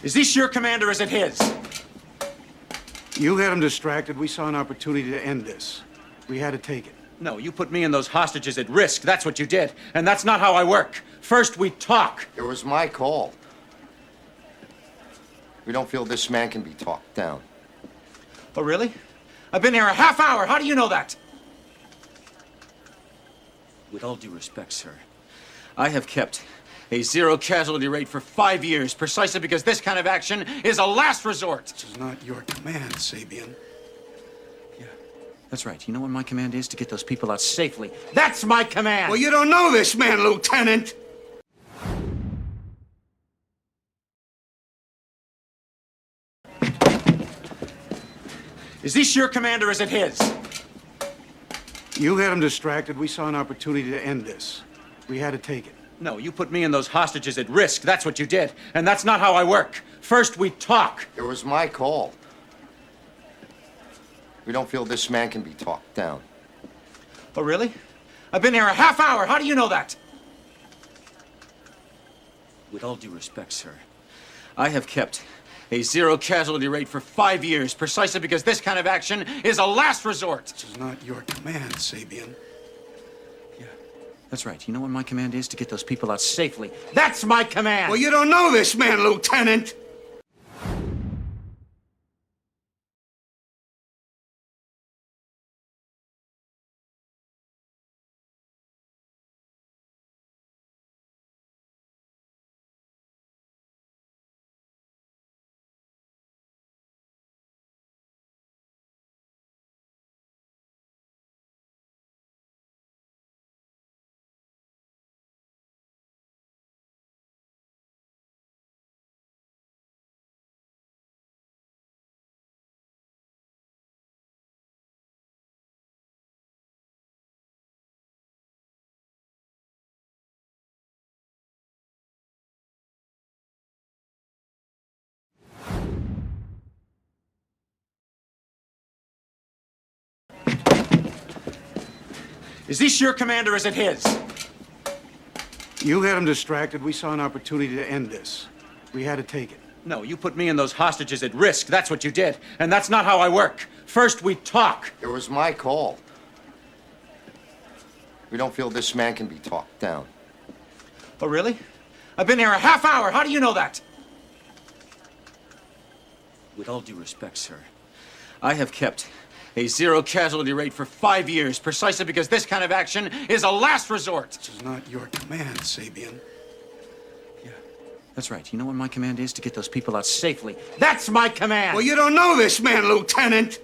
Is this your command or is it his? You had him distracted. We saw an opportunity to end this. We had to take it. No, you put me and those hostages at risk. That's what you did. And that's not how I work. First, we talk. It was my call. We don't feel this man can be talked down. Oh, really? I've been here a half hour. How do you know that? With all due respect, sir, I have kept a zero casualty rate for 5 years precisely because this kind of action is a last resort. This is not your command, Sabian. Yeah, that's right. You know what my command is? To get those people out safely. That's my command! Well, you don't know this man, Lieutenant! Is this your command or is it his? You had him distracted. We saw an opportunity to end this. We had to take it. No, you put me and those hostages at risk. That's what you did. And that's not how I work. First, we talk. It was my call. We don't feel this man can be talked down. Oh, really? I've been here a half hour. How do you know that? With all due respect, sir, I have kept a zero casualty rate for 5 years precisely because this kind of action is a last resort. This is not your command, Sabian. Yeah, that's right. You know what my command is? To get those people out safely. That's my command! Well, you don't know this man, Lieutenant! Is this your command or is it his? You had him distracted. We saw an opportunity to end this. We had to take it. No, you put me and those hostages at risk. That's what you did. And that's not how I work. First, we talk. It was my call. We don't feel this man can be talked down. Oh, really? I've been here a half hour. How do you know that? With all due respect, sir, I have kept a zero casualty rate for 5 years precisely because this kind of action is a last resort. This is not your command, Sabian. Yeah, that's right. You know what my command is? To get those people out safely. That's my command! Well, you don't know this man, Lieutenant!